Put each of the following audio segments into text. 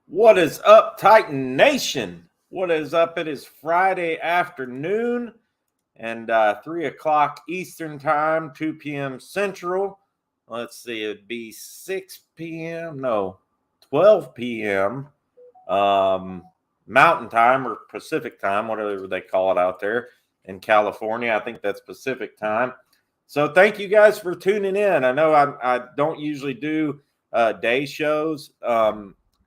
What is up, Titan Nation? What is up? It is Friday afternoon and 3 o'clock Eastern Time, 2 p.m. Central. Let's see, it'd be 6 p.m. No, 12 p.m. Mountain Time or Pacific Time, whatever they call it out there in California. I think that's Pacific Time. So thank you guys for tuning in. I know I don't usually do day shows.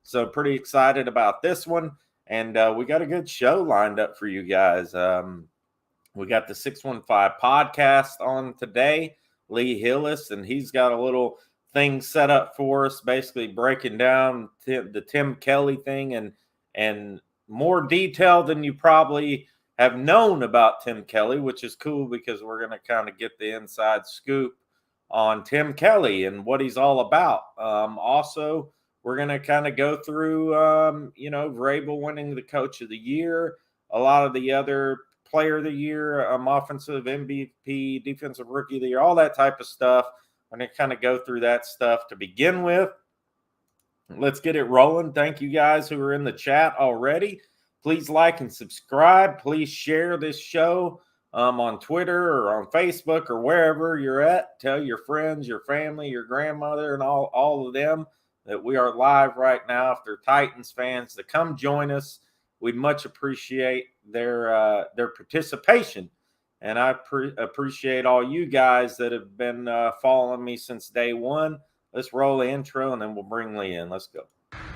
So pretty excited about this one. And we got a good show lined up for you guys. We got the 615 podcast on today, Lee Hillis, and he's got a little thing set up for us, basically breaking down the Tim Kelly thing and more detail than you probably have known about Tim Kelly, which is cool because we're going to kind of get the inside scoop on Tim Kelly and what he's all about. Also, we're going to kind of go through, Vrabel winning the Coach of the Year, a lot of the other Player of the Year, offensive MVP, Defensive Rookie of the Year, all that type of stuff. I'm going to kind of go through that stuff to begin with. Let's get it rolling. Thank you guys who are in the chat already. Please like and subscribe. Please share this show on Twitter or on Facebook or wherever you're at. Tell your friends, your family, your grandmother, and all of them that we are live right now. If they're Titans fans, to come join us. We'd much appreciate their participation. And I appreciate all you guys that have been following me since day one. Let's roll the intro, and then we'll bring Lee in. Let's go.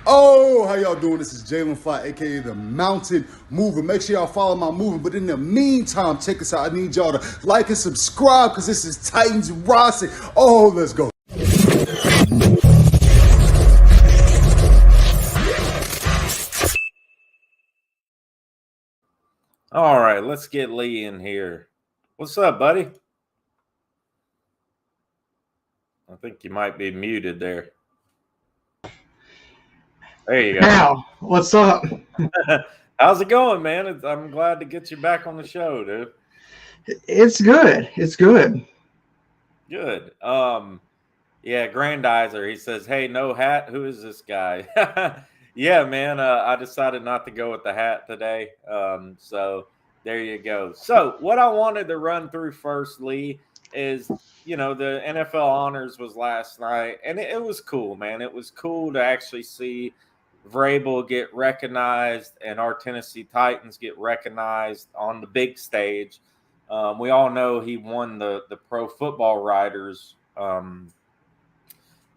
Oh, how y'all doing? This is Jalen Fly, a.k.a. the Mountain Mover. Make sure y'all follow my movement. But in the meantime, check us out. I need y'all to like and subscribe because this is Titans Rossi. Oh, let's go. All right, let's get Lee in here. What's up, buddy? I think you might be muted there. There you go. Now, what's up? How's it going, man? I'm glad to get you back on the show, dude. It's good. It's good. Good. Yeah, Grandizer, he says, hey, no hat. Who is this guy? Yeah, man, I decided not to go with the hat today. So there you go. So what I wanted to run through first, Lee, is, the NFL Honors was last night, and it was cool, man. It was cool to actually see Vrabel get recognized and our Tennessee Titans get recognized on the big stage. We all know he won the Pro Football Writers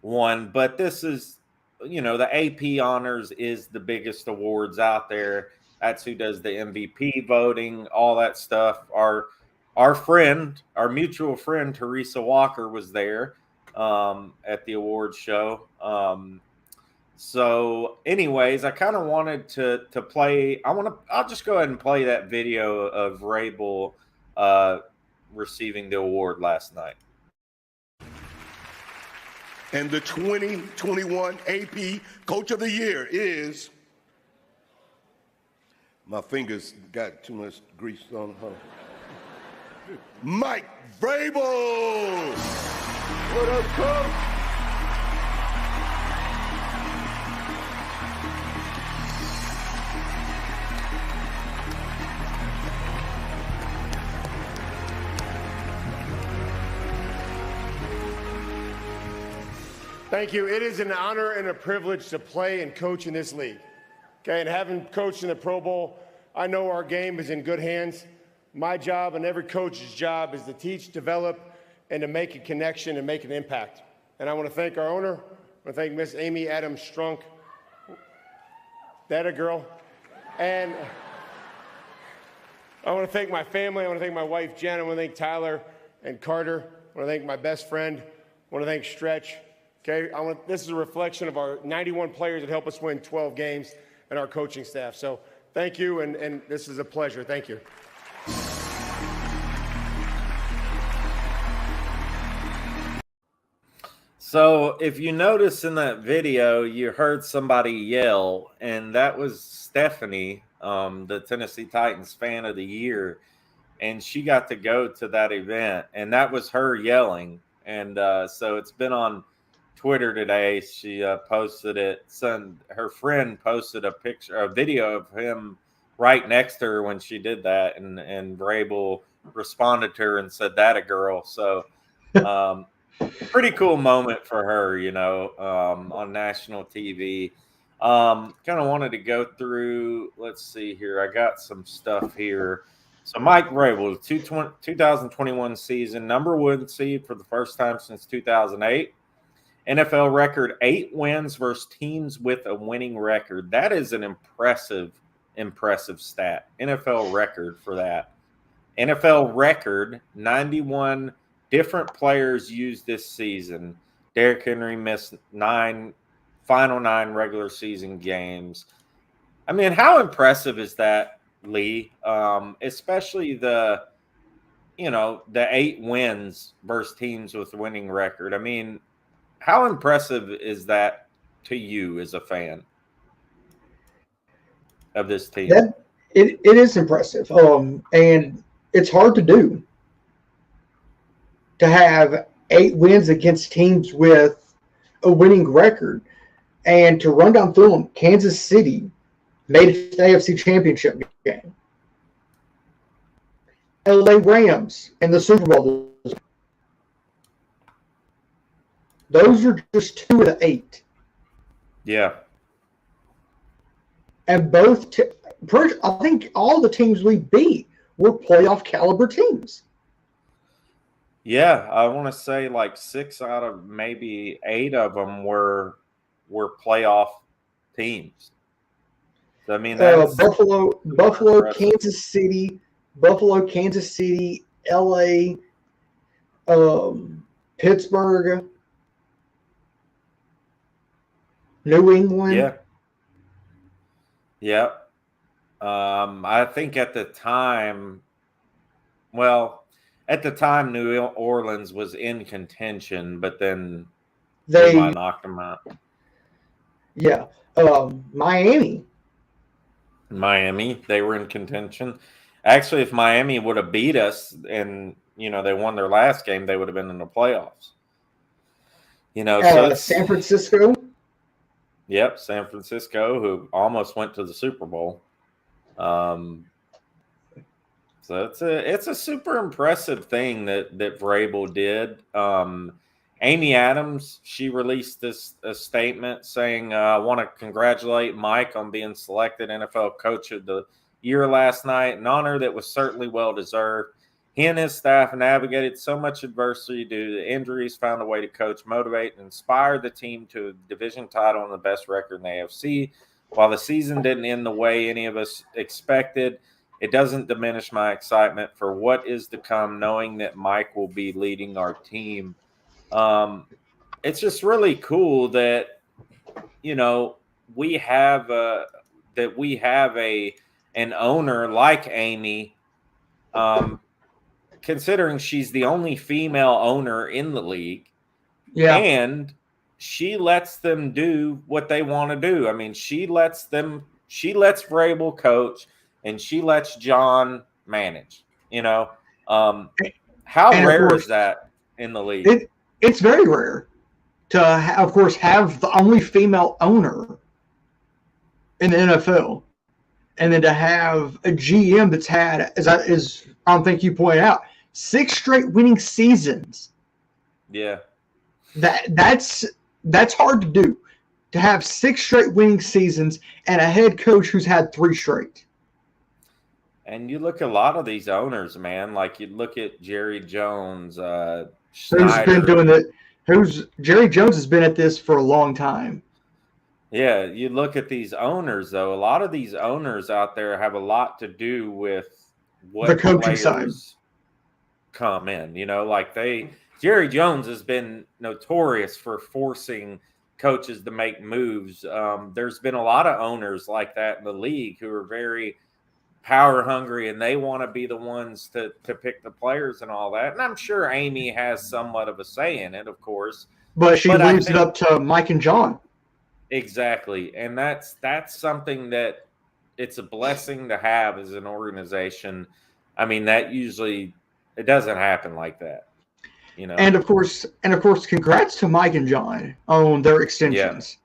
one, but this is, the AP Honors is the biggest awards out there. That's who does the MVP voting, all that stuff. Our friend, our mutual friend, Teresa Walker, was there at the awards show. So anyways, I kind of wanted to play. I'll just go ahead and play that video of Vrabel receiving the award last night. And the 2021 AP Coach of the Year is, my fingers got too much grease on them. Mike Vrabel. What up, Coach? Thank you. It is an honor and a privilege to play and coach in this league. Okay, and having coached in the Pro Bowl, I know our game is in good hands. My job and every coach's job is to teach, develop, and to make a connection and make an impact. And I want to thank our owner. I want to thank Miss Amy Adams Strunk. That a girl. And I want to thank my family. I want to thank my wife, Jen. I want to thank Tyler and Carter. I want to thank my best friend. I want to thank Stretch. Okay, this is a reflection of our 91 players that help us win 12 games and our coaching staff. So thank you, and this is a pleasure. Thank you. So if you notice in that video, you heard somebody yell, and that was Stephanie, the Tennessee Titans Fan of the Year, and she got to go to that event, and that was her yelling. And so it's been on Twitter today. She posted it. Her friend posted a video of him right next to her when she did that, and Vrabel responded to her and said, "That a girl." So, pretty cool moment for her, on national TV. Kind of wanted to go through. Let's see here. I got some stuff here. So Mike Vrabel, 2021 season, number one seed for the first time since 2008. NFL record 8 wins versus teams with a winning record. That is an impressive stat. NFL record for that. NFL record 91 different players used this season. Derrick Henry missed final 9 regular season games. I mean, how impressive is that, Lee? Especially the 8 wins versus teams with winning record. I mean, how impressive is that to you as a fan of this team? It is impressive. And it's hard to do, to have 8 wins against teams with a winning record. And to run down through them, Kansas City made it to the AFC Championship game. LA Rams in the Super Bowl. Those are just 2 of the 8. Yeah. And I think all the teams we beat were playoff caliber teams. Yeah, I want to say like 6 out of maybe 8 of them were playoff teams. So, I mean, that's Buffalo, Kansas City, LA, Pittsburgh, New England. Yeah. I think at the time, New Orleans was in contention, but then they knocked them out. Yeah. Miami, they were in contention. Actually, if Miami would have beat us and, they won their last game, they would have been in the playoffs. So San Francisco. Yep, San Francisco, who almost went to the Super Bowl. So it's a super impressive thing that Vrabel did. Amy Adams, she released a statement saying, "I want to congratulate Mike on being selected NFL Coach of the Year last night, an honor that was certainly well deserved. He and his staff navigated so much adversity due to injuries, found a way to coach, motivate, and inspire the team to a division title and the best record in the AFC. While the season didn't end the way any of us expected, it doesn't diminish my excitement for what is to come, knowing that Mike will be leading our team." It's just really cool that, we have an owner like Amy, considering she's the only female owner in the league. Yeah. And she lets them do what they want to do. I mean, she lets Vrabel coach and she lets John manage, how rare is that in the league? It's very rare to, of course, have the only female owner in the NFL. And then to have a GM that's had, as I don't think you pointed out, 6 straight winning seasons. Yeah. That's hard to do. To have 6 straight winning seasons and a head coach who's had 3 straight. And you look at a lot of these owners, man. Like you look at Jerry Jones, Who's been doing it? Jerry Jones has been at this for a long time. Yeah, you look at these owners, though. A lot of these owners out there have a lot to do with what the coaching side come in. Jerry Jones has been notorious for forcing coaches to make moves. There's been a lot of owners like that in the league who are very power hungry and they want to be the ones to pick the players and all that. And I'm sure Amy has somewhat of a say in it, of course. But she leaves it up to Mike and John. Exactly. And that's something that it's a blessing to have as an organization. I mean, that usually it doesn't happen like that. You know, And of course, congrats to Mike and John on their extensions.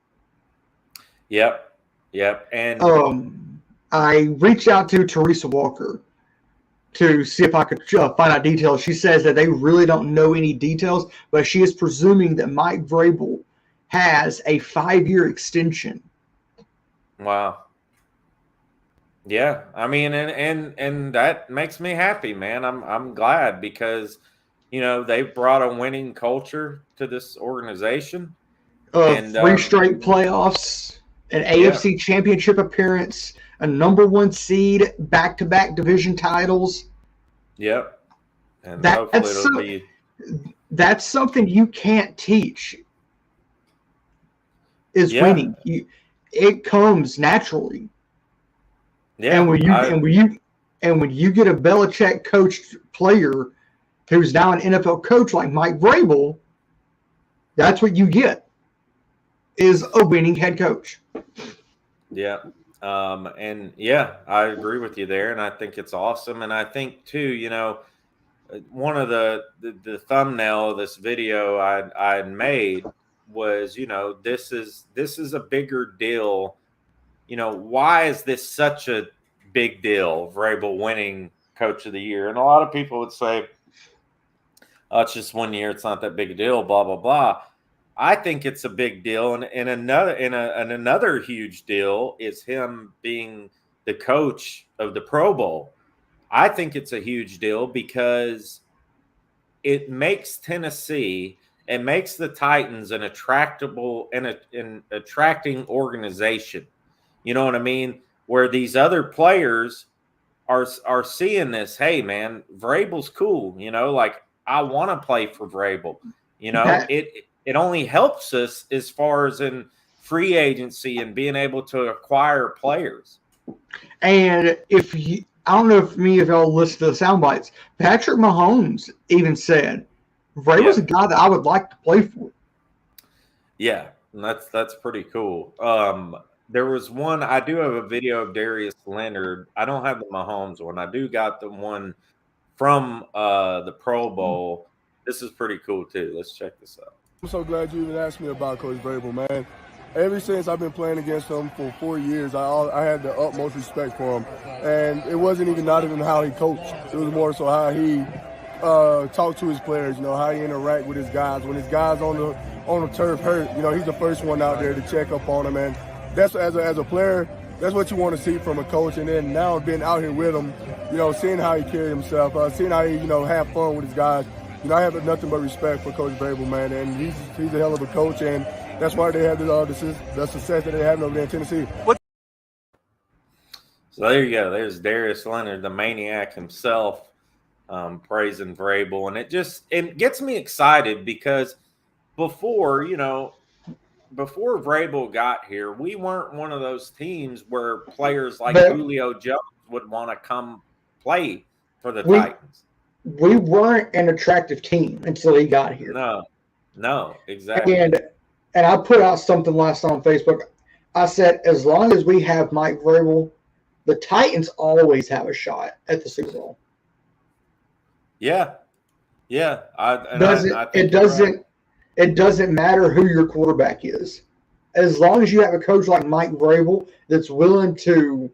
Yep. And I reached out to Teresa Walker to see if I could find out details. She says that they really don't know any details, but she is presuming that Mike Vrabel has a 5-year extension. wow. Yeah, I mean, and that makes me happy, man. I'm glad because, you know, they've brought a winning culture to this organization. And 3 straight playoffs, an AFC championship appearance, a #1 seed, back-to-back division titles. Yep. And hopefully it'll be. That's something you can't teach. Is winning. It comes naturally. Yeah. And when you get a Belichick coached player who's now an NFL coach like Mike Vrabel, that's what you get. Is a winning head coach. Yeah. And yeah, I agree with you there. And I think it's awesome. And I think too, you know, one of the thumbnail of this video I made was, you know, this is a bigger deal. You know, why is this such a big deal, Vrabel winning Coach of the Year? And a lot of people would say, oh, it's just 1 year, it's not that big a deal, blah, blah, blah. I think it's a big deal. And another huge deal is him being the coach of the Pro Bowl. I think it's a huge deal because it makes Tennessee and makes the Titans an attractable and an attracting organization. You know what I mean? Where these other players are seeing this. Hey, man, Vrabel's cool. You know, like I want to play for Vrabel. You know, it only helps us as far as in free agency and being able to acquire players. And I don't know if many of y'all listen to the sound bites. Patrick Mahomes even said, Vrabel's a guy that I would like to play for. Yeah, and that's pretty cool. There was one, I do have a video of Darius Leonard. I don't have the Mahomes one. I do got the one from the Pro Bowl. This is pretty cool too. Let's check this out. I'm so glad you even asked me about Coach Vrabel, man. Ever since I've been playing against him for 4 years, I had the utmost respect for him. And it wasn't not even how he coached. It was more so how he talked to his players, you know, how he interact with his guys. When his guys on the turf hurt, you know, he's the first one out there to check up on him. And that's as a player, that's what you want to see from a coach. And then now being out here with him, you know, seeing how he carried himself, seeing how he, you know, have fun with his guys. You know, I have nothing but respect for Coach Vrabel, man, and he's a hell of a coach, and that's why they have the success that they have over there in Tennessee. So there you go. There's Darius Leonard, the maniac himself, praising Vrabel, and it gets me excited because before Vrabel got here, we weren't one of those teams where players like Julio Jones would want to come play for the Titans. We weren't an attractive team until he got here. No, exactly. And I put out something last night on Facebook. I said, as long as we have Mike Vrabel, the Titans always have a shot at the Super Bowl. Yeah. It doesn't matter who your quarterback is. As long as you have a coach like Mike Vrabel that's willing to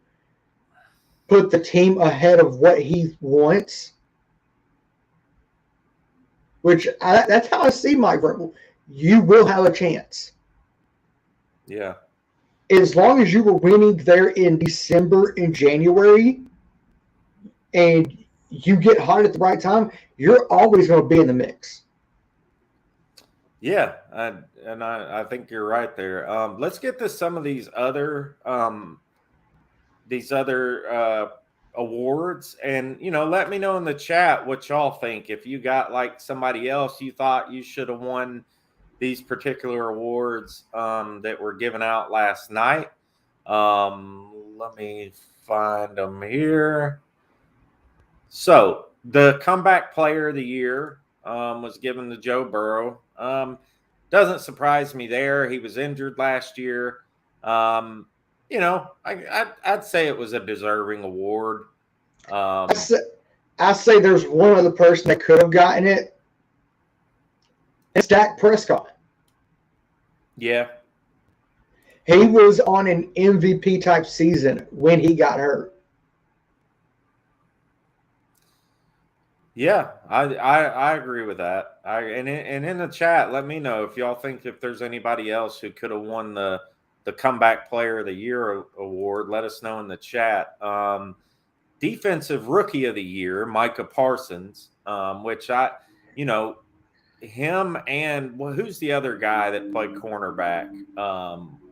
put the team ahead of what he wants, that's how I see Mike Vrabel. You will have a chance. Yeah. As long as you were winning there in December and January and you get hot at the right time, you're always going to be in the mix. Yeah, I think you're right there. Let's get to some of these other awards, and let me know in the chat what y'all think. If you got like somebody else you thought you should have won these particular awards that were given out last night. Let me find them here. So the comeback player of the year was given to Joe Burrow. Doesn't surprise me there. He was injured last year. I'd say it was a deserving award. I say there's one other person that could have gotten it, It's Dak Prescott. Yeah. He was on an MVP type season when he got hurt. Yeah, I agree with that. And in the chat, let me know if y'all think if there's anybody else who could have won the Comeback Player of the Year award. Let us know in the chat. Defensive Rookie of the Year, Micah Parsons, which him and who's the other guy that played cornerback?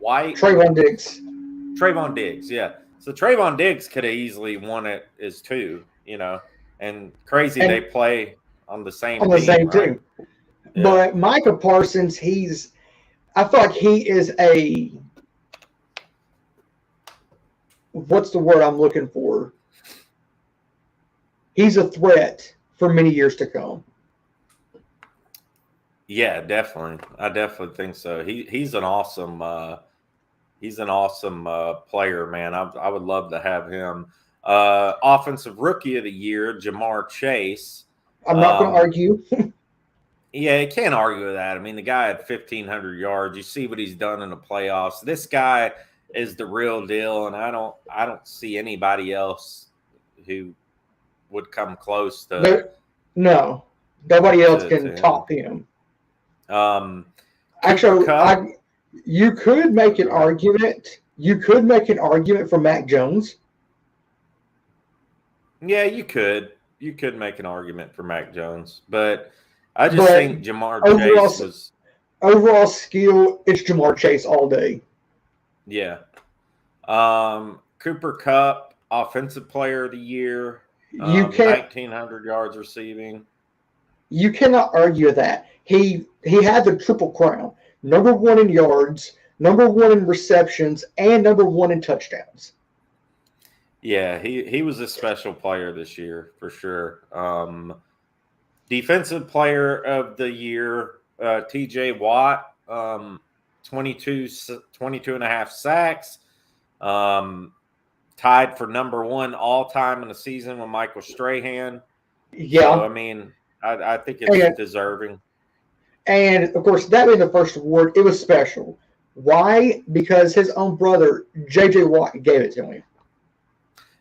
White. Trayvon Diggs, yeah. So Trayvon Diggs could have easily won it as two, and crazy they play on the same team. Right? Team. Yeah. But Micah Parsons, I feel like he is what's the word I'm looking for? He's a threat for many years to come. Yeah, definitely. I definitely think so. He's an awesome player, man. I would love to have him. Offensive Rookie of the Year, Jamar Chase. I'm not going to argue. Yeah, you can't argue with that. I mean, the guy had 1,500 yards. You see what he's done in the playoffs. This guy is the real deal, and I don't see anybody else who would come close to. No, nobody else can top him. Actually, you could make an argument. You could make an argument for Mac Jones. Yeah, you could. You could make an argument for Mac Jones, but I just think Jamar Chase was overall skill. It's Jamar Chase all day. Yeah. Cooper Kupp, Offensive Player of the Year. 1,900 yards receiving. You cannot argue that. He had the triple crown: number 1 in yards, number 1 in receptions, and number 1 in touchdowns. Yeah, he was a special player this year for sure. Defensive Player of the Year, T.J. Watt, 22 and a half sacks. Tied for number 1 all time in the season with Michael Strahan. Yeah, so, I mean, I think it's deserving. And of course, that being the first award, it was special. Why? Because his own brother, J.J. Watt, gave it to him.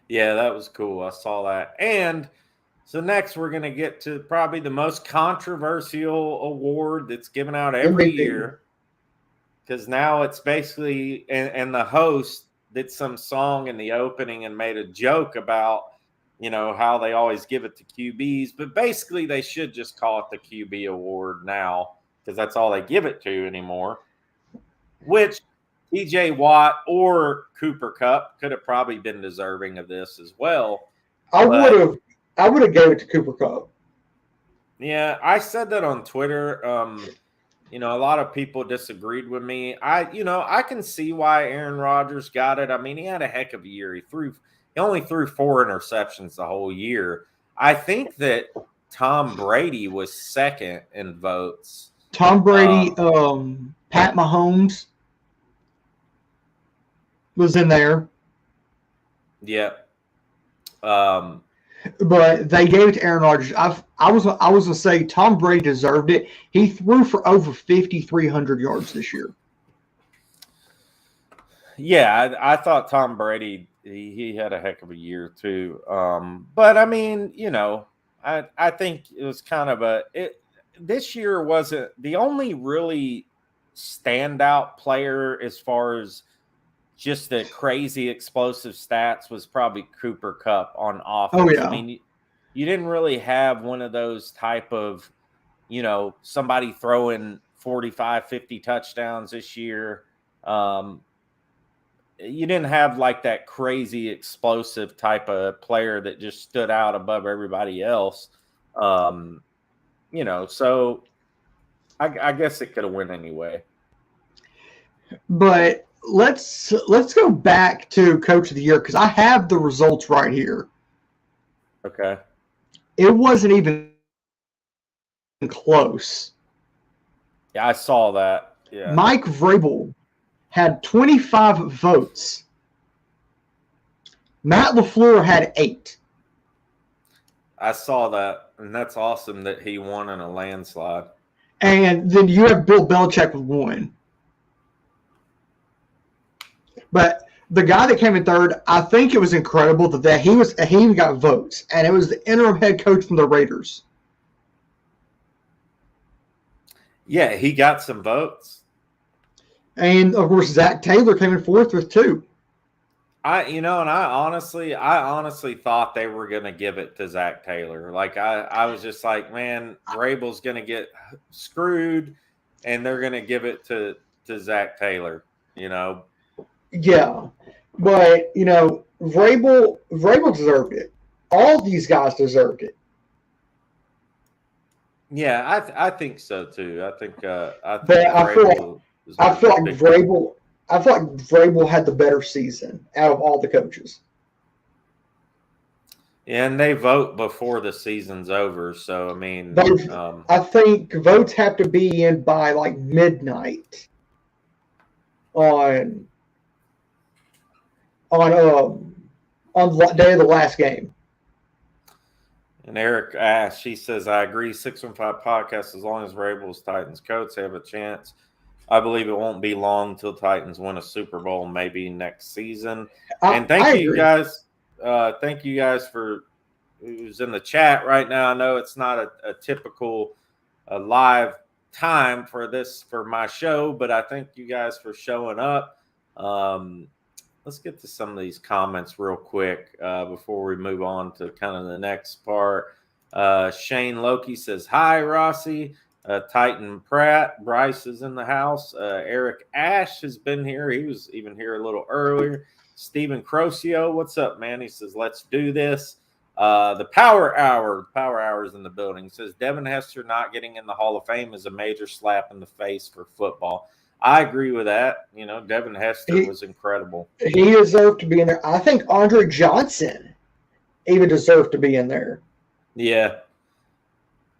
Yeah, that was cool. I saw that. And so next we're going to get to probably the most controversial award that's given out every year. Because now it's basically, and the host did some song in the opening and made a joke about, how they always give it to QBs. But basically they should just call it the QB award now because that's all they give it to anymore. Which T.J. Watt or Cooper Kupp could have probably been deserving of this as well. I would have gave it to Cooper Kupp. Yeah, I said that on Twitter. A lot of people disagreed with me. I can see why Aaron Rodgers got it. I mean, he had a heck of a year. He only threw 4 interceptions the whole year. I think that Tom Brady was second in votes. Tom Brady, Pat Mahomes was in there. Yep. But they gave it to Aaron Rodgers. I was gonna say Tom Brady deserved it. He threw for over 5,300 yards this year. Yeah, I thought Tom Brady he had a heck of a year too. But I mean, I think it was kind of this year wasn't the only really standout player as far as just the crazy explosive stats was probably Cooper Kupp on offense. Oh, yeah. I mean, you didn't really have one of those type of, somebody throwing 45, 50 touchdowns this year. You didn't have like that crazy explosive type of player that just stood out above everybody else. So I guess it could have went anyway. But let's go back to Coach of the Year because I have the results right here. Okay. It wasn't even close. Yeah, I saw that. Yeah. Mike Vrabel had 25 votes. Matt LaFleur had 8. I saw that, and that's awesome that he won in a landslide. And then you have Bill Belichick with 1. But the guy that came in third, I think it was incredible that he even got votes, and it was the interim head coach from the Raiders. Yeah, he got some votes. And of course, Zach Taylor came in fourth with 2. I honestly thought they were gonna give it to Zach Taylor. Like I was just like, man, Vrabel's gonna get screwed, and they're gonna give it to Zach Taylor. Yeah, but Vrabel deserved it. All these guys deserved it. Yeah, I think so too. I think But I feel like Vrabel had the better season out of all the coaches. And they vote before the season's over, so I mean, I think votes have to be in by like midnight on the day of the last game. And Eric asks, she says, I agree, 615 podcast, as long as Vrabel's Titans coach have a chance. I believe it won't be long until Titans win a Super Bowl, maybe next season. And thank you guys. Thank you guys for who's in the chat right now. I know it's not a typical live time for my show, but I thank you guys for showing up. Let's get to some of these comments real quick before we move on to kind of the next part. Shane Loki says, hi, Rossi. Titan Pratt. Bryce is in the house. Eric Ash has been here. He was even here a little earlier. Stephen Crocio, what's up, man? He says, let's do this. The Power Hour is in the building. He says, Devin Hester not getting in the Hall of Fame is a major slap in the face for football. I agree with that. Devin Hester was incredible. He deserved to be in there. I think Andre Johnson even deserved to be in there. Yeah.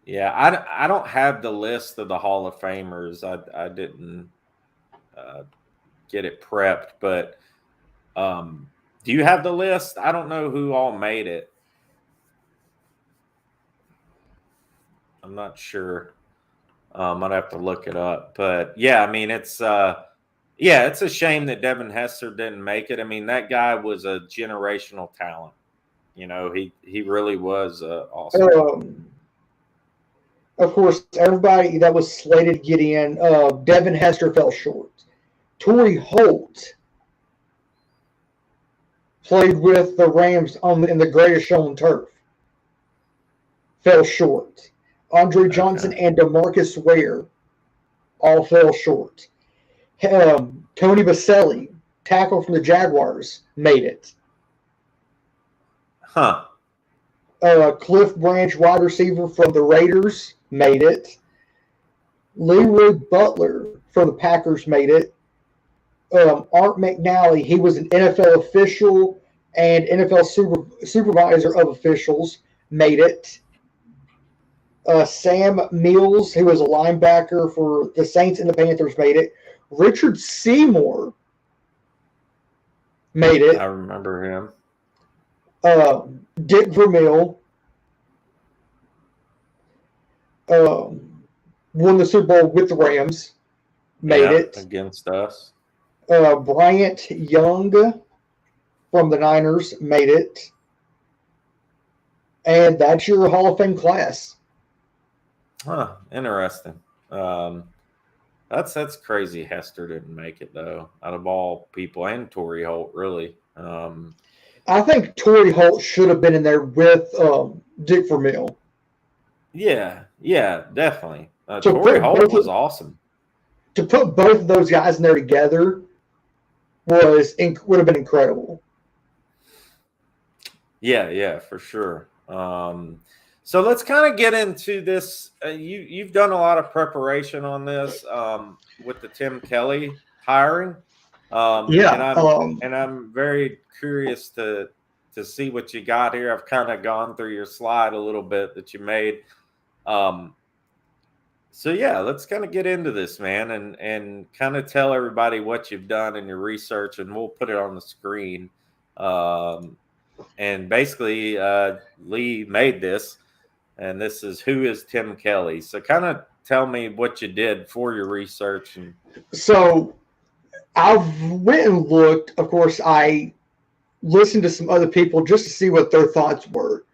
Yeah, I don't have the list of the Hall of Famers. I didn't get it prepped, but do you have the list? I don't know who all made it. I'm not sure. I'd have to look it up. But yeah, I mean, it's a shame that Devin Hester didn't make it. I mean, that guy was a generational talent. He really was awesome. Of course, everybody that was slated to get in, Devin Hester fell short. Torrey Holt played with the Rams in the greatest show on turf. Fell short. Andre Johnson and DeMarcus Ware all fell short. Tony Baselli, tackle from the Jaguars, made it. Huh. Cliff Branch, wide receiver from the Raiders, made it. Leroy Butler from the Packers made it. Art McNally, he was an NFL official and NFL supervisor of officials, made it. Sam Mills, who was a linebacker for the Saints and the Panthers, made it. Richard Seymour made it. I remember him. Dick Vermeil won the Super Bowl with the Rams, made it. Against us. Bryant Young from the Niners made it. And that's your Hall of Fame class. Huh. Interesting. That's crazy. Hester didn't make it, though, out of all people, and Torrey Holt, really. I think Torrey Holt should have been in there with Dick Vermeil. Yeah, definitely. Torrey Holt was awesome. To put both of those guys in there together would have been incredible. Yeah, for sure. So let's kind of get into this. You've done a lot of preparation on this with the Tim Kelly hiring. And I'm very curious to see what you got here. I've kind of gone through your slide a little bit that you made. So yeah, let's kind of get into this, man, and kind of tell everybody what you've done in your research, and we'll put it on the screen. And basically, Lee made this, and this is Who is Tim Kelly? So kind of tell me what you did for your research. And So I went and looked. Of course, I listened to some other people just to see what their thoughts were.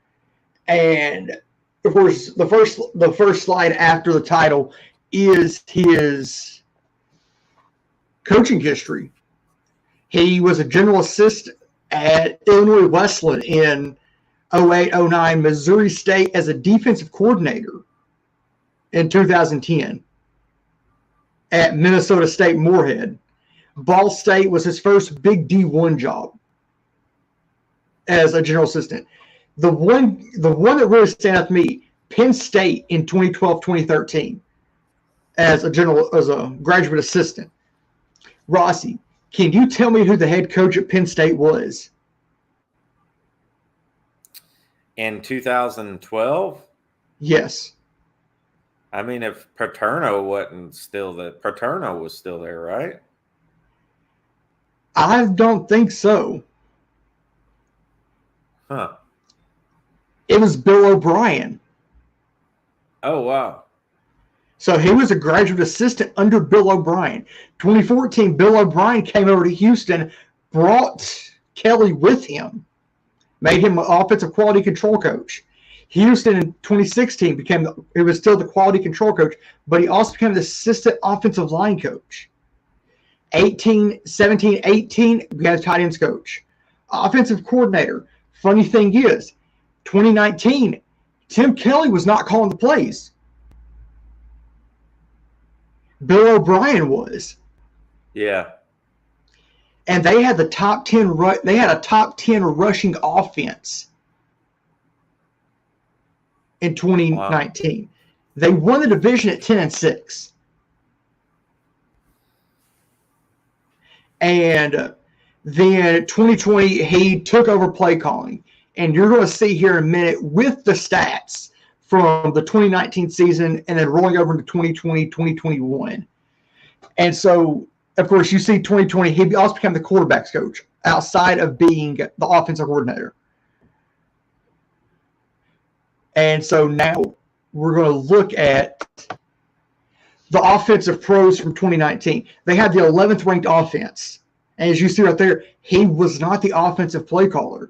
And of course, the first slide after the title is his coaching history. He was a general assistant at Illinois Wesleyan in 08-09, Missouri State as a defensive coordinator in 2010, at Minnesota State Moorhead. Ball State was his first big D1 job as a general assistant. The one that really stands out to me, Penn State in 2012-2013 as a graduate assistant. Rossi, can you tell me who the head coach at Penn State was? In 2012? Yes. I mean, if Paterno wasn't still there, Paterno was still there, right? I don't think so. Huh. It was Bill O'Brien. Oh, wow. So he was a graduate assistant under Bill O'Brien. 2014, Bill O'Brien came over to Houston, brought Kelly with him, made him an offensive quality control coach. Houston in 2016 he was still the quality control coach, but he also became the assistant offensive line coach. 17, 18, became tight ends coach. Offensive coordinator. Funny thing is, 2019, Tim Kelly was not calling the plays. Bill O'Brien was. Yeah. And they had the top 10 they had a top 10 rushing offense in 2019. Wow. They won the division at 10-6. And then 2020, he took over play calling. And you're going to see here in a minute with the stats from the 2019 season and then rolling over into 2020, 2021. And so, of course, you see 2020, he also became the quarterback's coach outside of being the offensive coordinator. And so now we're going to look at the offensive pros from 2019. They had the 11th ranked offense. And as you see right there, he was not the offensive play caller.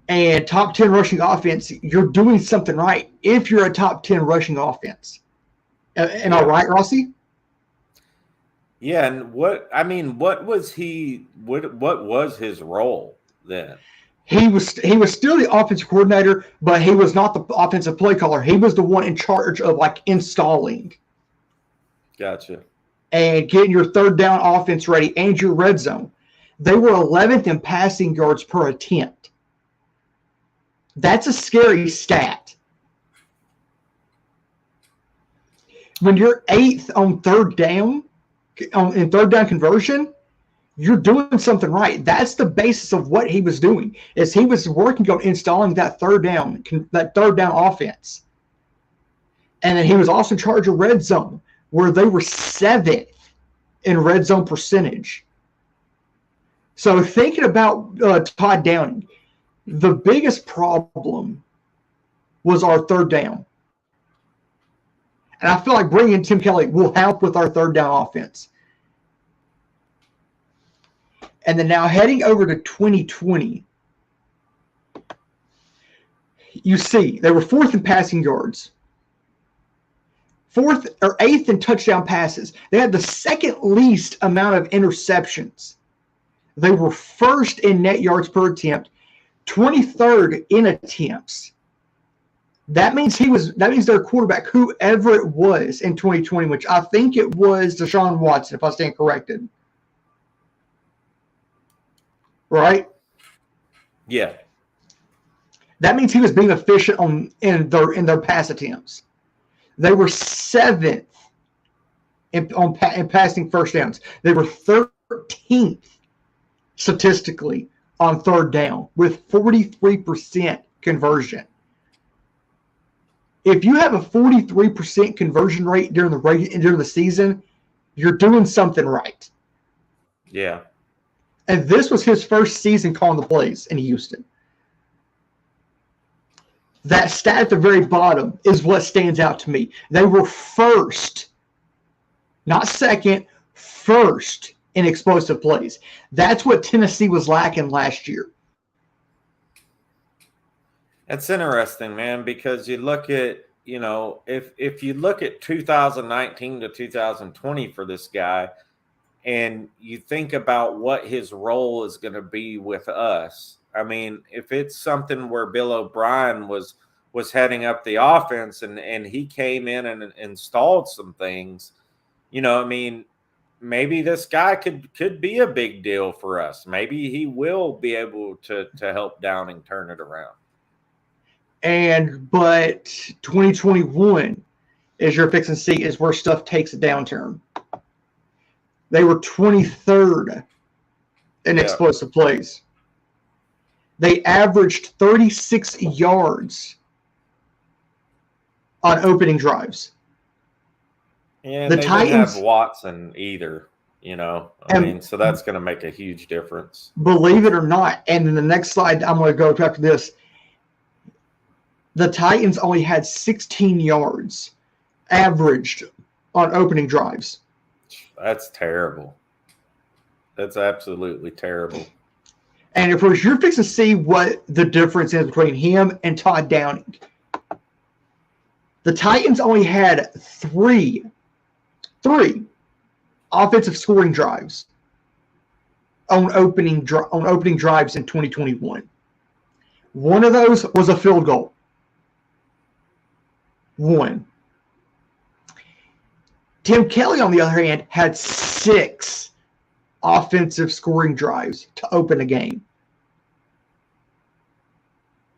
And top 10 rushing offense, you're doing something right if you're a top 10 rushing offense. Am I right, Rossi? Yeah, and what was his role then? He was still the offensive coordinator, but he was not the offensive play caller. He was the one in charge of installing. Gotcha. And getting your third down offense ready and your red zone. They were 11th in passing yards per attempt. That's a scary stat. When you're 8th on third down, in third down conversion, you're doing something right. That's the basis of what he was doing, is he was working on installing that third down offense. And then he was also in charge of red zone, where they were 7th in red zone percentage. So thinking about Todd Downing, the biggest problem was our third down. And I feel like bringing in Tim Kelly will help with our third down offense. And then now heading over to 2020, you see they were 4th in passing yards, 8th in touchdown passes. They had the second least amount of interceptions. They were 1st in net yards per attempt, 23rd in attempts. That means their quarterback, whoever it was in 2020, which I think it was Deshaun Watson, if I stand corrected. Right? Yeah. That means he was being efficient in their pass attempts. They were 7th in passing first downs. They were 13th statistically on third down with 43% conversion. If you have a 43% conversion rate during the season, you're doing something right. Yeah. And this was his first season calling the plays in Houston. That stat at the very bottom is what stands out to me. They were first, not second, first in explosive plays. That's what Tennessee was lacking last year. That's interesting, man, because you look at, if you look at 2019 to 2020 for this guy, and you think about what his role is going to be with us. I mean, if it's something where Bill O'Brien was heading up the offense and he came in and installed some things, maybe this guy could be a big deal for us. Maybe he will be able to help Downing turn it around. But 2021, as you're fixing to see, is where stuff takes a downturn. They were 23rd in explosive plays. They averaged 36 yards on opening drives. And they didn't have Watson either, so that's going to make a huge difference. Believe it or not, and in the next slide I'm going to go after this, the Titans only had 16 yards averaged on opening drives. That's terrible. That's absolutely terrible. And if you're fixing to see what the difference is between him and Todd Downing, the Titans only had three offensive scoring drives on opening drives in 2021. One of those was a field goal. One. Tim Kelly, on the other hand, had 6 offensive scoring drives to open a game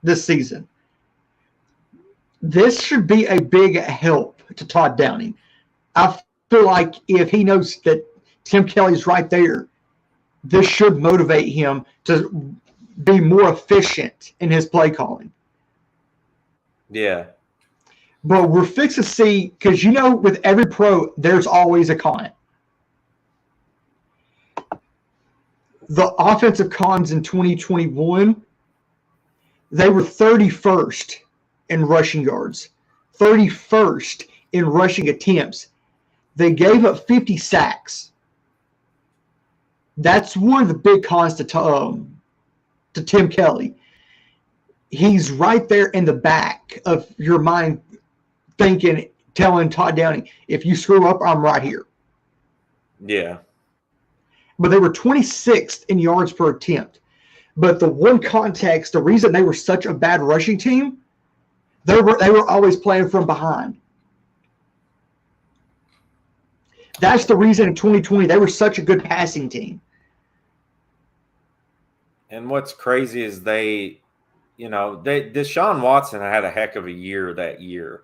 this season. This should be a big help to Todd Downing. I feel like if he knows that Tim Kelly's right there, this should motivate him to be more efficient in his play calling. Yeah. But we're fixing to see, because with every pro, there's always a con. The offensive cons in 2021, they were 31st in rushing yards, 31st in rushing attempts. They gave up 50 sacks. That's one of the big cons to Tim Kelly. He's right there in the back of your mind, telling Todd Downing, if you screw up, I'm right here. Yeah. But they were 26th in yards per attempt. But the one context, the reason they were such a bad rushing team, they were always playing from behind. That's the reason in 2020 they were such a good passing team. And what's crazy is Deshaun Watson had a heck of a year that year.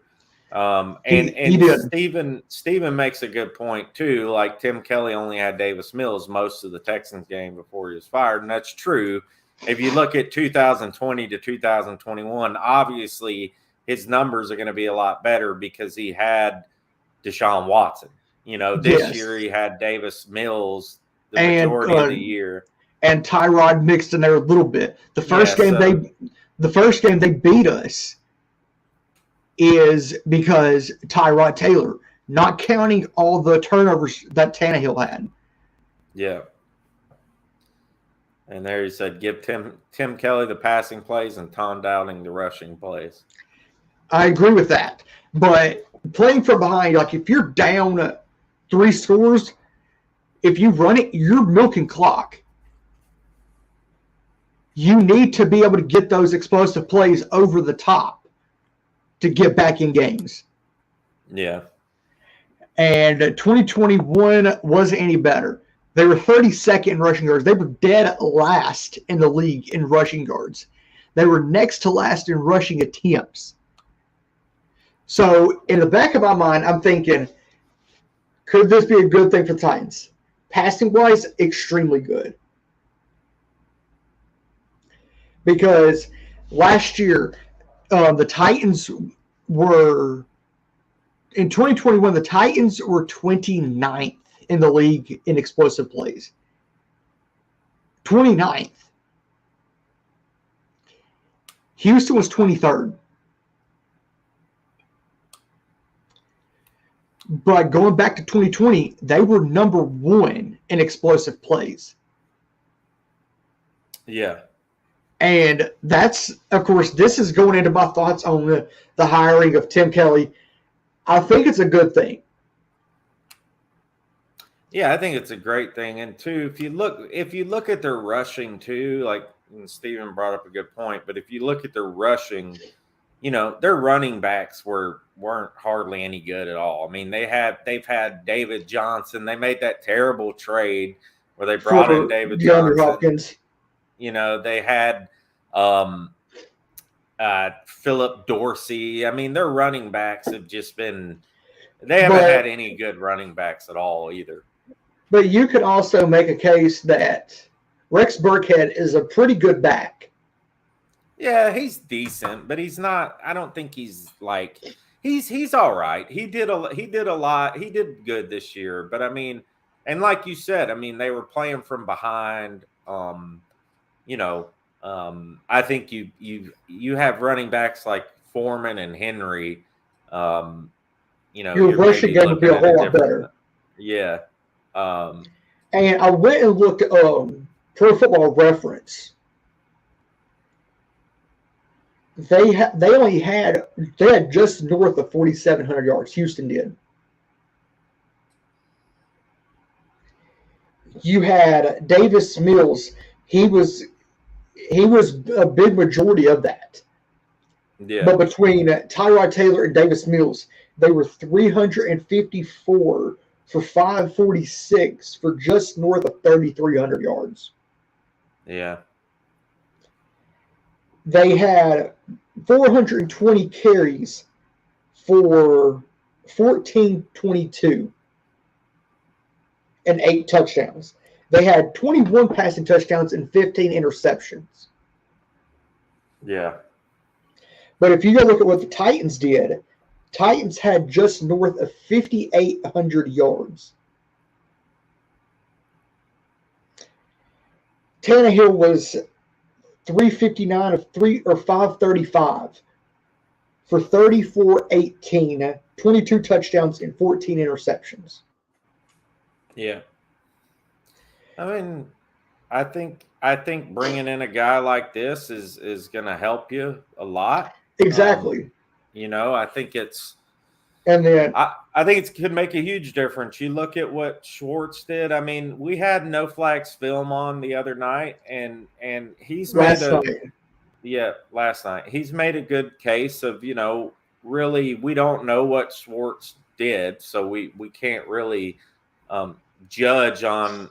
Steven makes a good point too. Like Tim Kelly only had Davis Mills most of the Texans game before he was fired, and that's true. If you look at 2020 to 2021, obviously his numbers are going to be a lot better because he had Deshaun Watson. This year he had Davis Mills the majority of the year, and Tyrod mixed in there a little bit. The first game they beat us is because Tyrod Taylor, not counting all the turnovers that Tannehill had. Yeah. And there he said, give Tim Kelly the passing plays and Tom Downing the rushing plays. I agree with that. But playing from behind, like if you're down 3 scores, if you run it, you're milking clock. You need to be able to get those explosive plays over the top to get back in games. Yeah. And 2021 wasn't any better. They were 32nd in rushing yards. They were dead last in the league in rushing yards. They were next to last in rushing attempts. So in the back of my mind, I'm thinking, could this be a good thing for the Titans? Passing-wise, extremely good. Because last year, the Titans were, in 2021, the Titans were 29th in the league in explosive plays. 29th. Houston was 23rd. But going back to 2020, they were number 1 in explosive plays. Yeah. And that's, of course, this is going into my thoughts on the hiring of Tim Kelly. I think it's a good thing. Yeah, I think it's a great thing. And too, if you look at their rushing too, like Steven brought up a good point, but if you look at their rushing, their running backs weren't hardly any good at all. I mean, they've had David Johnson. They made that terrible trade where they brought in David DeAndre Johnson. Hopkins. They had Philip Dorsey. I mean, their running backs have just been – they haven't had any good running backs at all either. But you could also make a case that Rex Burkhead is a pretty good back. Yeah, he's decent, but he's not – I don't think he's like – he's all right. He did a lot. He did good this year. But, I mean – and like you said, I mean, they were playing from behind. I think you have running backs like Foreman and Henry. Your rushing game would be a whole lot better. Yeah. And I went and looked at Pro Football Reference. They had just north of 4,700 yards. Houston did. You had Davis Mills. He was a big majority of that. Yeah. But between Tyrod Taylor and Davis Mills, they were 354 for 546 for just north of 3,300 yards. Yeah. They had 420 carries for 1,422 and 8 touchdowns. They had 21 passing touchdowns and 15 interceptions. Yeah. But if you go look at what the Titans did, Titans had just north of 5,800 yards. Tannehill was 359 of 535 for 34-18, 22 touchdowns and 14 interceptions. Yeah. I mean, I think bringing in a guy like this is going to help you a lot. Exactly. I think it's and then I think it could make a huge difference. You look at what Schwartz did. I mean, we had No Flags film on the other night, and he's last night. He's made a good case of, really we don't know what Schwartz did, so we can't really judge on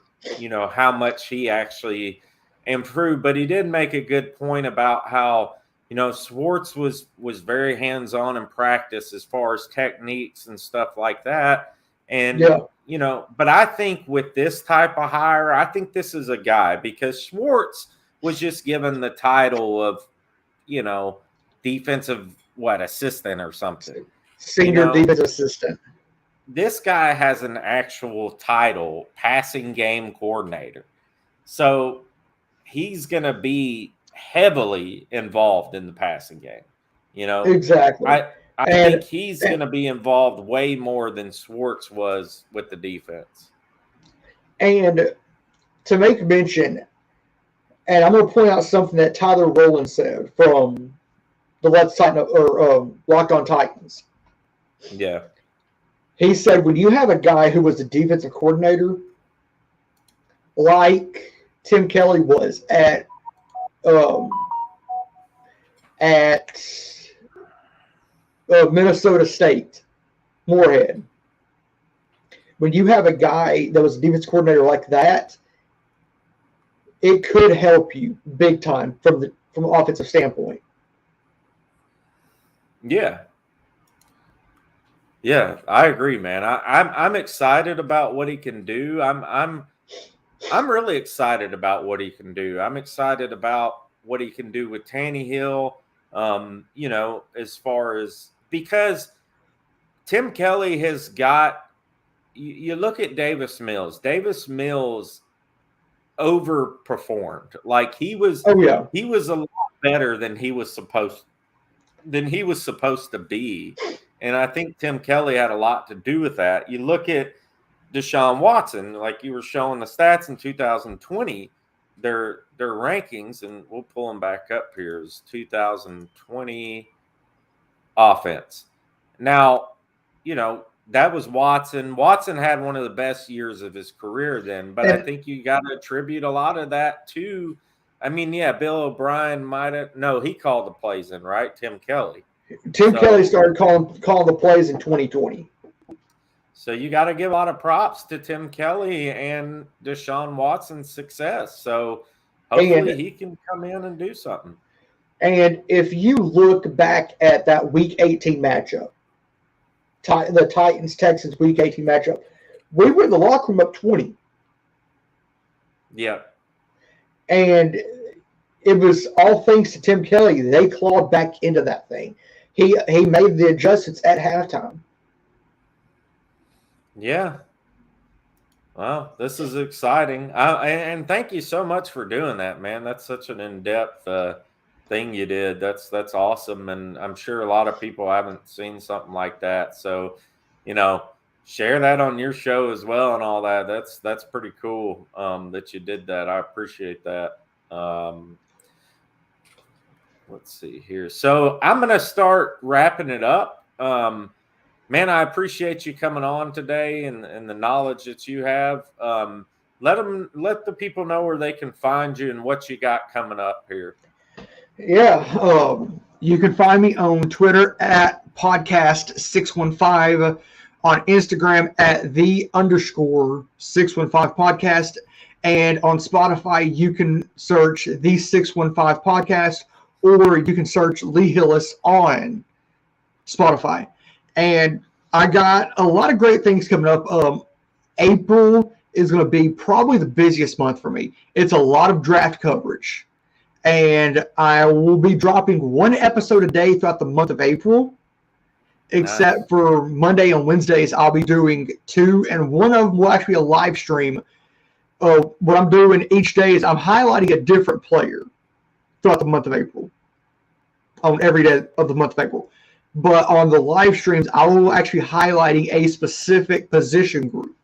how much he actually improved. But he did make a good point about how Schwartz was very hands-on in practice as far as techniques and stuff like that. And, but I think with this type of hire, I think this is a guy, because Schwartz was just given the title of, defensive, assistant or something. Senior defensive assistant. This guy has an actual title, passing game coordinator. So he's going to be heavily involved in the passing game. Exactly. I think he's going to be involved way more than Schwartz was with the defense. And to make mention, and I'm going to point out something that Tyler Rowland said from the Let's Tighten Up or Locked On Titans. Yeah. He said, when you have a guy who was a defensive coordinator, like Tim Kelly was at Minnesota State, Moorhead. When you have a guy that was a defense coordinator like that, it could help you big time from an offensive standpoint. Yeah. Yeah, I agree, man. I'm excited about what he can do. I'm really excited about what he can do. I'm excited about what he can do with Tannehill. As far as, because Tim Kelly has got, you look at Davis Mills. Davis Mills overperformed. Like he was a lot better than he was supposed to be. And I think Tim Kelly had a lot to do with that. You look at Deshaun Watson, like you were showing the stats in 2020, their rankings, and we'll pull them back up here, is 2020 offense. Now, that was Watson. Watson had one of the best years of his career then, but I think you got to attribute a lot of that to, Bill O'Brien might have, no, he called the plays in, right? Tim Kelly. Kelly started calling the plays in 2020. So you got to give a lot of props to Tim Kelly and Deshaun Watson's success. So hopefully he can come in and do something. And if you look back at that Week 18 matchup, the Titans-Texans Week 18 matchup, we were in the locker room up 20. Yeah. And it was all thanks to Tim Kelly. They clawed back into that thing. He made the adjustments at halftime. Yeah. Well, this is exciting. And thank you so much for doing that, man. That's such an in-depth thing you did. That's awesome. And I'm sure a lot of people haven't seen something like that. So, share that on your show as well and all that. That's pretty cool that you did that. I appreciate that. Let's see here. So I'm going to start wrapping it up. Man, I appreciate you coming on today and the knowledge that you have. Let the people know where they can find you and what you got coming up here. Yeah, you can find me on Twitter at podcast615, on Instagram at _615 podcast, and on Spotify you can search the 615 podcast, or you can search Lee Hillis on Spotify. And I got a lot of great things coming up. April is going to be probably the busiest month for me. It's a lot of draft coverage. And I will be dropping one episode a day throughout the month of April, except for Monday and Wednesdays, I'll be doing 2, and one of them will actually be a live stream. What I'm doing each day is I'm highlighting a different player throughout the month of April, on every day of the month of April. But on the live streams, I will actually highlighting a specific position group.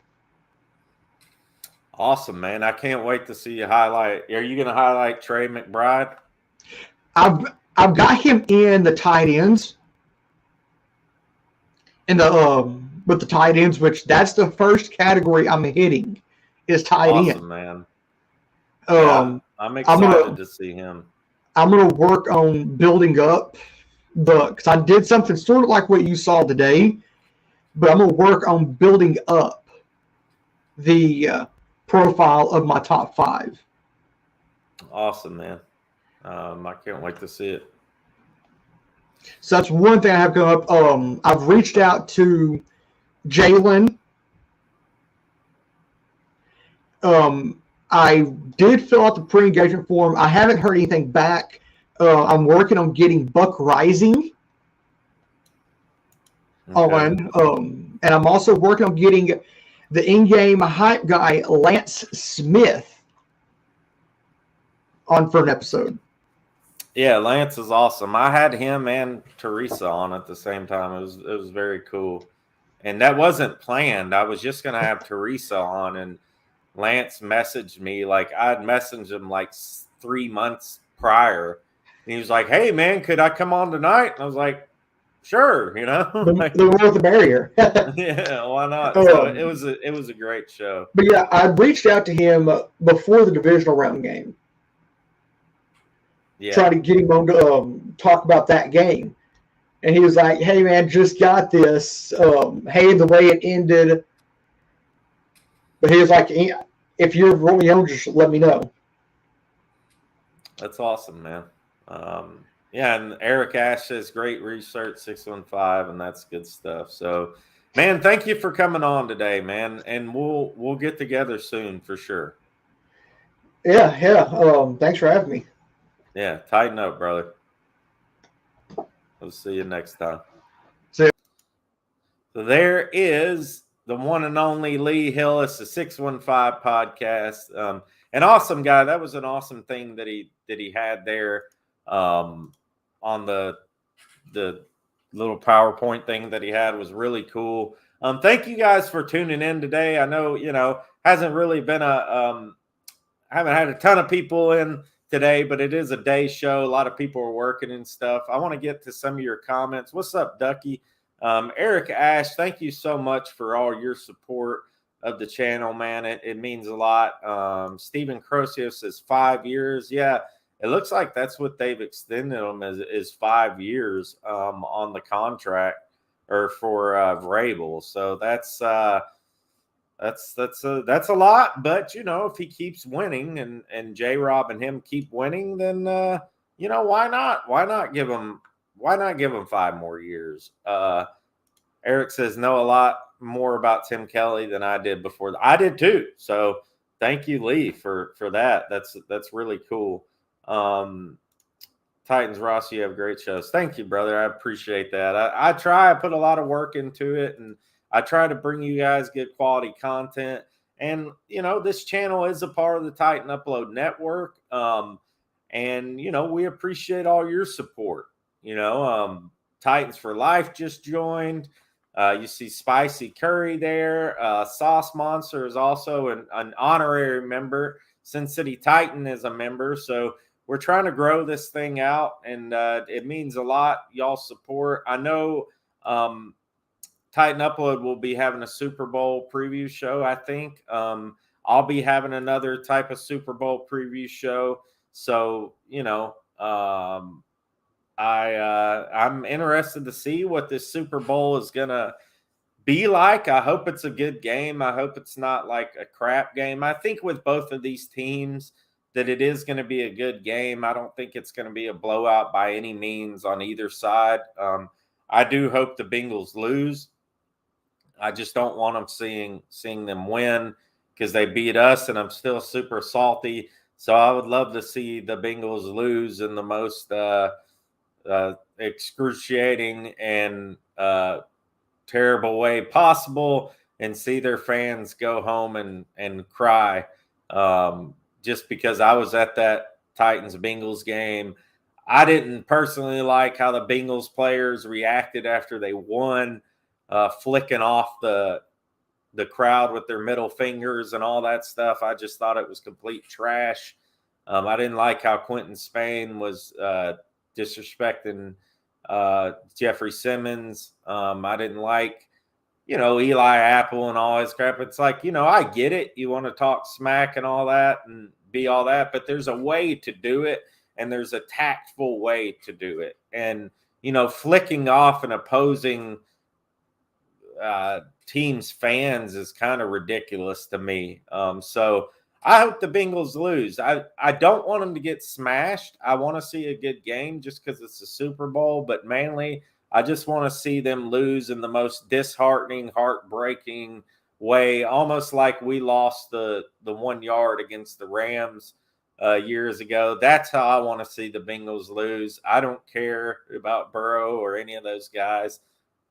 Awesome, man. I can't wait to see you highlight. Are you going to highlight Trey McBride? I've got him in the tight ends. With the tight ends, which that's the first category I'm hitting, is tight end. Awesome, man. I'm excited to see him. I'm going to work on building up because I did something sort of like what you saw today, but I'm going to work on building up the profile of my top 5. Awesome, man. I can't wait to see it. So that's one thing I have going up. I've reached out to Jalen. I did fill out the pre-engagement form. I haven't heard anything back. I'm working on getting Buck Rising on. And I'm also working on getting the in-game hype guy, Lance Smith, on for an episode. Yeah, Lance is awesome. I had him and Teresa on at the same time. It was very cool. And that wasn't planned. I was just going to have Teresa on, and Lance messaged me. Like, I had messaged him like 3 months prior. And he was like, "Hey, man, could I come on tonight?" And I was like, "Sure, The more the merrier. Yeah, why not?" So it was a great show. But yeah, I reached out to him before the divisional round game. Yeah. Trying to get him on to talk about that game. And he was like, "Hey, man, just got this. Hey, the way it ended." But he was like, "If you're rolling on, just let me know." That's awesome, man. Yeah, and Eric Ash says great research, 615, and that's good stuff. So, man, thank you for coming on today, man. And we'll get together soon for sure. Yeah. Thanks for having me. Yeah, tighten up, brother. We'll see you next time. See ya. So there is the one and only Lee Hillis, the 615 podcast. An awesome guy. That was an awesome thing that he had there on the little PowerPoint thing that he had was really cool. Thank you guys for tuning in today. I know, hasn't really been haven't had a ton of people in today, but it is a day show. A lot of people are working and stuff. I want to get to some of your comments. What's up, Ducky? Eric Ash, thank you so much for all your support of the channel, man. It means a lot. Stephen Crosio says 5 years. Yeah, it looks like that's what they've extended them is 5 years on the contract or for Vrabel. So that's a lot. But if he keeps winning and J-Rob and him keep winning, then why not? Why not give him 5 more years? Eric says know a lot more about Tim Kelly than I did before. I did too. So thank you, Lee, for that. That's really cool. Titans Ross, you have great shows. Thank you, brother. I appreciate that. I put a lot of work into it, and I try to bring you guys good quality content. And this channel is a part of the Titan Upload Network. And we appreciate all your support. Titans for Life just joined. You see Spicy Curry there. Sauce Monster is also an honorary member. Sin City Titan is a member. So we're trying to grow this thing out, and it means a lot. Y'all support. I know Titan Upload will be having a Super Bowl preview show, I think. I'll be having another type of Super Bowl preview show. So, I'm interested to see what this Super Bowl is going to be like. I hope it's a good game. I hope it's not like a crap game. I think with both of these teams that it is going to be a good game. I don't think it's going to be a blowout by any means on either side. I do hope the Bengals lose. I just don't want them seeing them win because they beat us, and I'm still super salty. So I would love to see the Bengals lose in the most excruciating and terrible way possible, and see their fans go home and cry. Just because I was at that Titans-Bengals game. I didn't personally like how the Bengals players reacted after they won, flicking off the crowd with their middle fingers and all that stuff. I just thought it was complete trash. I didn't like how Quentin Spain was disrespecting Jeffrey Simmons. I didn't like Eli Apple and all his crap. It's like, I get it. You want to talk smack and all that and be all that, but there's a way to do it, and there's a tactful way to do it. And, flicking off an opposing team's fans is kind of ridiculous to me. So I hope the Bengals lose. I don't want them to get smashed. I want to see a good game just because it's a Super Bowl, but mainly I just want to see them lose in the most disheartening, heartbreaking way, almost like we lost the 1 yard against the Rams years ago. That's how I want to see the Bengals lose. I don't care about Burrow or any of those guys,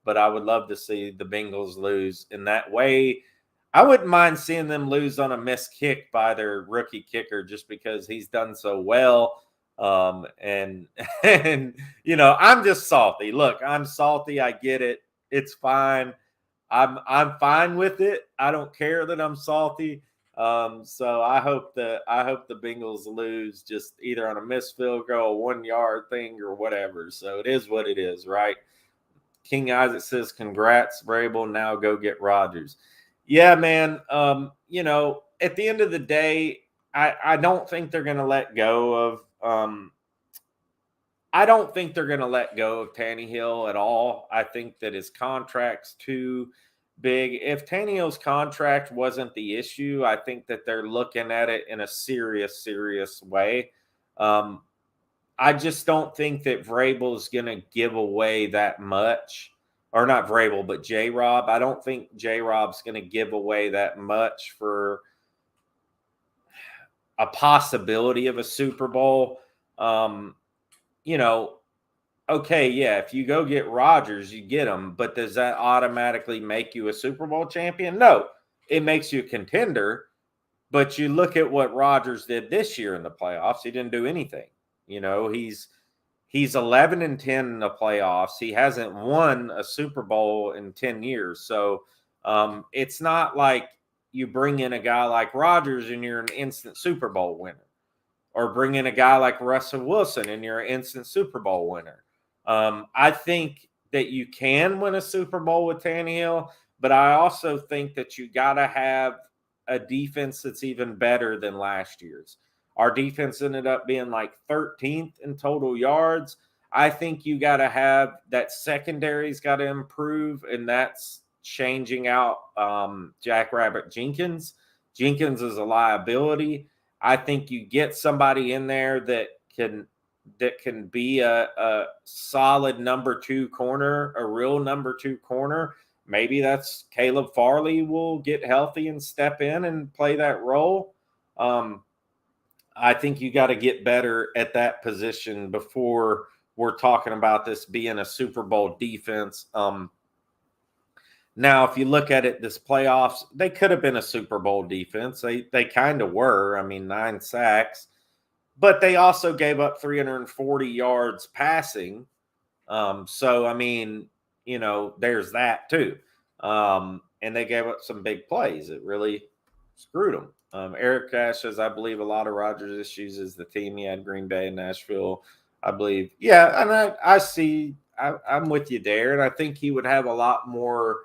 but I would love to see the Bengals lose in that way. I wouldn't mind seeing them lose on a missed kick by their rookie kicker just because he's done so well. And I'm just salty. Look, I'm salty. I get it. It's fine. I'm fine with it. I don't care that I'm salty. So I hope the Bengals lose just either on a missed field goal, a 1 yard thing, or whatever. So it is what it is, right? King Isaac says, "Congrats, Vrabel. Now go get Rodgers." Yeah, man. At the end of the day, I don't think they're going to let go of. I don't think they're going to let go of Tannehill at all. I think that his contract's too big. If Tannehill's contract wasn't the issue, I think that they're looking at it in a serious way. I just don't think that Vrabel is going to give away that much. Or not Vrabel, but J-Rob. I don't think J-Rob's going to give away that much for a possibility of a Super Bowl. Okay, yeah, if you go get Rodgers, you get him, but does that automatically make you a Super Bowl champion? No, it makes you a contender, but you look at what Rodgers did this year in the playoffs. He didn't do anything. He's 11-10 in the playoffs. He hasn't won a Super Bowl in 10 years. So it's not like you bring in a guy like Rodgers and you're an instant Super Bowl winner, or bring in a guy like Russell Wilson and you're an instant Super Bowl winner. I think that you can win a Super Bowl with Tannehill, but I also think that you got to have a defense that's even better than last year's. Our defense ended up being like 13th in total yards. I think you got to have that secondary's got to improve, and that's changing out Jackrabbit Jenkins. Jenkins is a liability. I think you get somebody in there that can be a solid number 2 corner, a real number 2 corner. Maybe that's Caleb Farley will get healthy and step in and play that role. I think you got to get better at that position before we're talking about this being a Super Bowl defense. Now, if you look at it, this playoffs, they could have been a Super Bowl defense. They kind of were. I mean, 9 sacks. But they also gave up 340 yards passing. So, I mean, there's that too. And they gave up some big plays. It really screwed them. Eric Cash says, I believe a lot of Rodgers' issues is the team. He had Green Bay and Nashville, I believe. Yeah, and I see, I'm with you there. And I think he would have a lot more,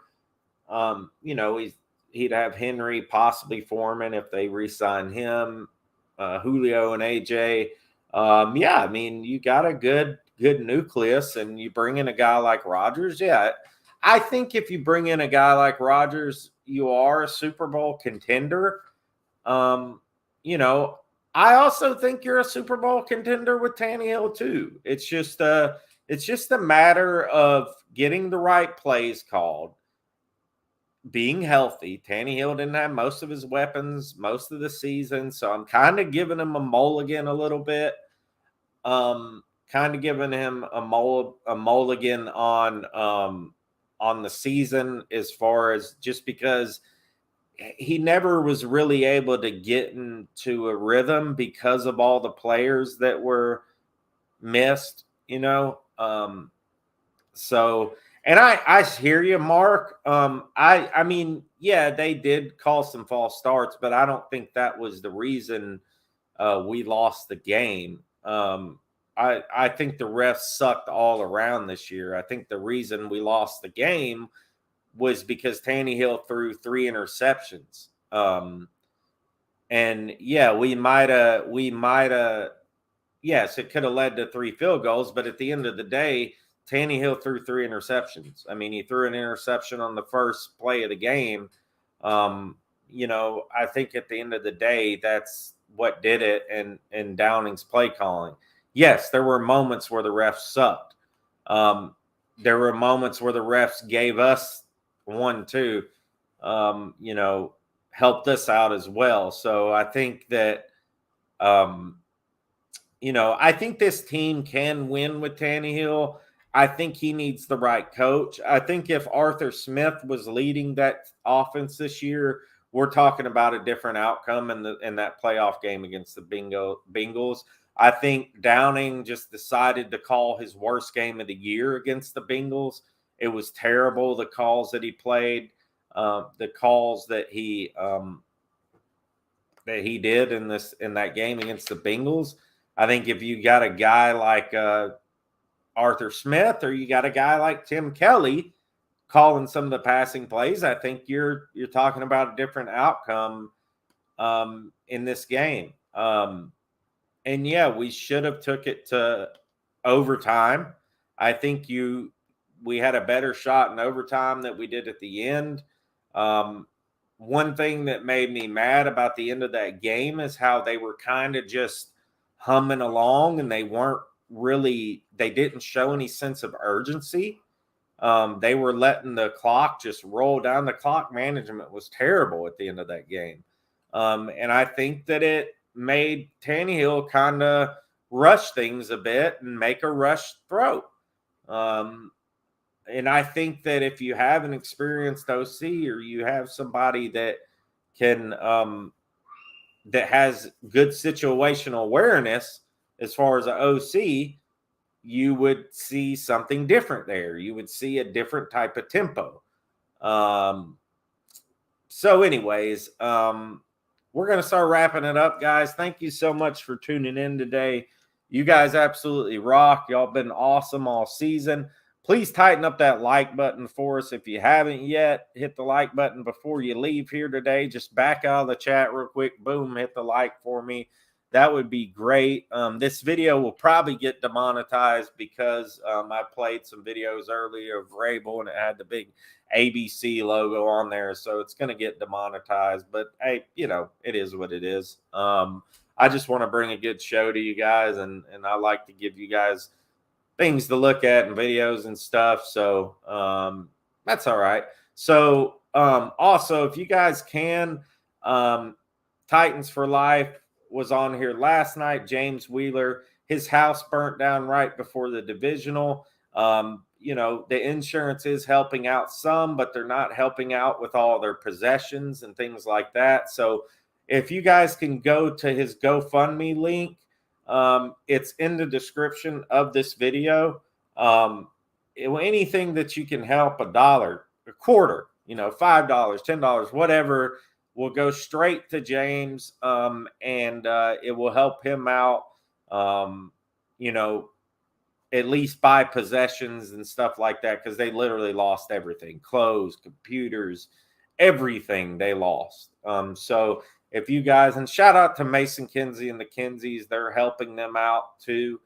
he'd have Henry, possibly Foreman if they re-sign him, Julio and AJ. I mean, you got a good nucleus, and you bring in a guy like Rodgers. Yeah, I think if you bring in a guy like Rodgers, you are a Super Bowl contender. I also think you're a Super Bowl contender with Tannehill too. It's just a matter of getting the right plays called, being healthy. Tannehill didn't have most of his weapons most of the season, so I'm kind of giving him a mulligan a little bit. Kind of giving him a mulligan on the season, as far as just because he never was really able to get into a rhythm because of all the players that were missed, So, and I hear you, Mark. I mean, yeah, they did call some false starts, but I don't think that was the reason we lost the game. I think the refs sucked all around this year. I think the reason we lost the game was because Tannehill threw 3 interceptions. And yeah, we might have, yes, it could have led to 3 field goals, but at the end of the day, Tannehill threw 3 interceptions. I mean, he threw an interception on the first play of the game. I think at the end of the day, that's what did it, and Downing's play calling. Yes, there were moments where the refs sucked. There were moments where the refs gave us 1-2, helped us out as well. So I think that, I think this team can win with Tannehill. I think he needs the right coach. I think if Arthur Smith was leading that offense this year, we're talking about a different outcome in that playoff game against the Bengals. I think Downing just decided to call his worst game of the year against the Bengals. It was terrible, the calls that he played, the calls that he did in that game against the Bengals. I think if you got a guy like Arthur Smith, or you got a guy like Tim Kelly calling some of the passing plays, I think you're talking about a different outcome in this game. And yeah, we should have took it to overtime. I think we had a better shot in overtime than we did at the end. One thing that made me mad about the end of that game is how they were kind of just humming along, and they didn't show any sense of urgency. They were letting the clock just roll down. The clock management was terrible at the end of that game. And I think that it made Tannehill kind of rush things a bit and make a rush throw. And I think that if you have an experienced OC, or you have somebody that can that has good situational awareness as far as an OC, you would see something different there. You would see a different type of tempo. So anyways, we're going to start wrapping it up, guys. Thank you so much for tuning in today. You guys absolutely rock. Y'all been awesome all season. Please tighten up that like button for us. If you haven't yet, hit the like button before you leave here today. Just back out of the chat real quick. Boom, hit the like for me. That would be great. This video will probably get demonetized because I played some videos earlier of Vrabel and it had the big ABC logo on there. So it's going to get demonetized. But, hey, you know, it is what it is. I just want to bring a good show to you guys, and I like to give you guys things to look at and videos and stuff. So that's all right. So also, if you guys can, Titans for Life was on here last night. James Wheeler, his house burnt down right before the divisional. You know, the insurance is helping out some, but they're not helping out with all their possessions and things like that. So if you guys can go to his GoFundMe link, it's in the description of this video. Anything that you can help, $1, a quarter, you know, $5, $10, whatever, will go straight to James, and it will help him out, you know, at least buy possessions and stuff like that, because they literally lost everything, clothes, computers, everything they lost. So if you guys, and shout out to Mason Kinsey and the Kinseys, they're helping them out too,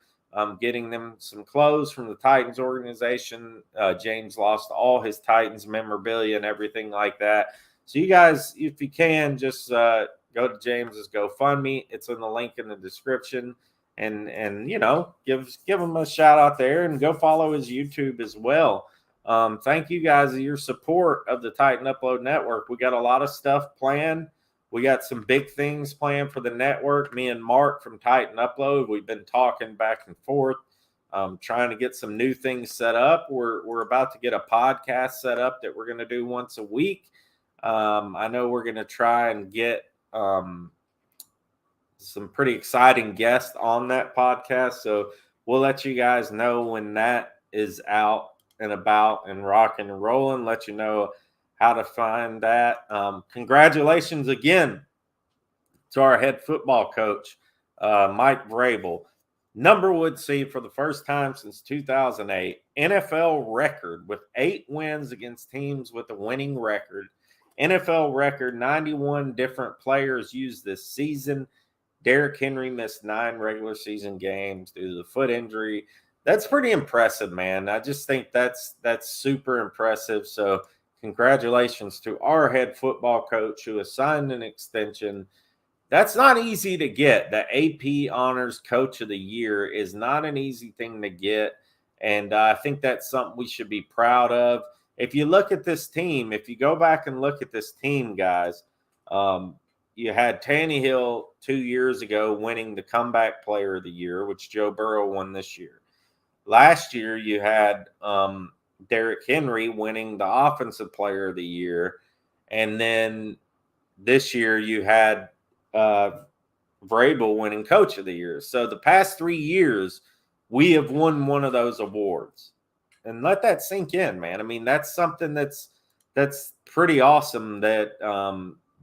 getting them some clothes from the Titans organization. James lost all his Titans memorabilia and everything like that. So you guys, if you can, just go to James's GoFundMe. It's in the link in the description. And you know, give him a shout out there, and go follow his YouTube as well. Thank you guys for your support of the Titan Upload Network. We got a lot of stuff planned. We got some big things planned for the network. Me and Mark from Titan Upload, we've been talking back and forth, trying to get some new things set up. We're about to get a podcast set up that we're going to do once a week. I know we're going to try and get some pretty exciting guests on that podcast. So we'll let you guys know when that is out and about and rocking and rolling, let you know how to find that. Congratulations again to our head football coach, Mike Vrabel. Numberwood seed for the first time since 2008. NFL record with 8 wins against teams with a winning record. NFL record, 91 different players used this season. Derrick Henry missed 9 regular season games due to the foot injury. That's pretty impressive, man. I just think that's super impressive. So congratulations to our head football coach who has signed an extension. That's not easy to get. The AP Honors Coach of the Year is not an easy thing to get. And I think that's something we should be proud of. If you look at this team, if you go back and look at this team, guys, you had Tannehill 2 years ago winning the Comeback Player of the Year, which Joe Burrow won this year. Last year, you had Derrick Henry winning the Offensive Player of the Year. And then this year, you had Vrabel winning Coach of the Year. So the past 3 years, we have won one of those awards. And let that sink in, man. I mean, that's something that's pretty awesome that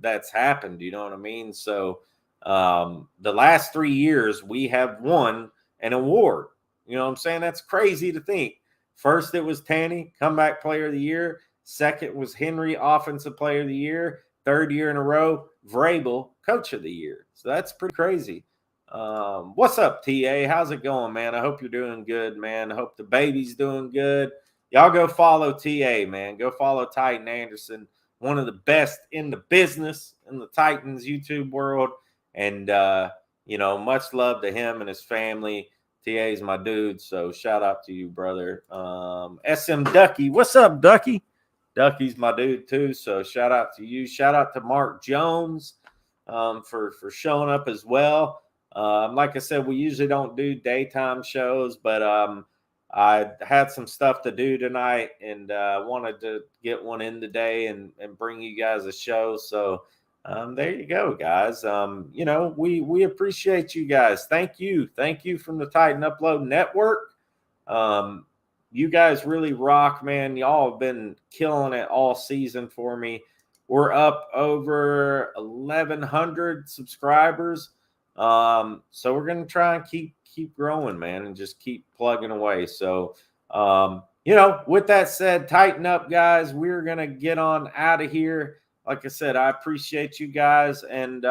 that's happened. You know what I mean? So the last 3 years, we have won an award. You know what I'm saying? That's crazy to think. First, it was Tanny, Comeback Player of the Year. Second was Henry, Offensive Player of the Year. Third year in a row, Vrabel, Coach of the Year. So that's pretty crazy. What's up, TA? How's it going, man? I hope you're doing good, man. I hope the baby's doing good. Y'all go follow TA, man. Go follow Titan Anderson, one of the best in the business in the Titans YouTube world. And, you know, much love to him and his family. TA's my dude, so shout out to you, brother. SM Ducky, what's up, Ducky? Ducky's my dude too, so shout out to you. Shout out to Mark Jones for showing up as well. Like I said, we usually don't do daytime shows, but I had some stuff to do tonight and wanted to get one in today and bring you guys a show. So there you go, guys. You know, we appreciate you guys. Thank you from the Titan Upload Network. You guys really rock, man. Y'all have been killing it all season for me. We're up over 1,100 subscribers. So we're going to try and keep growing, man, and just keep plugging away. So, with that said, tighten up, guys. We're going to get on out of here. Like I said, I appreciate you guys. And,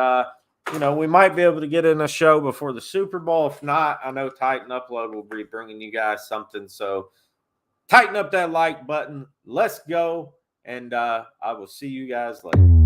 we might be able to get in a show before the Super Bowl. If not, I know Tighten Upload will be bringing you guys something. So tighten up that like button. Let's go. And I will see you guys later.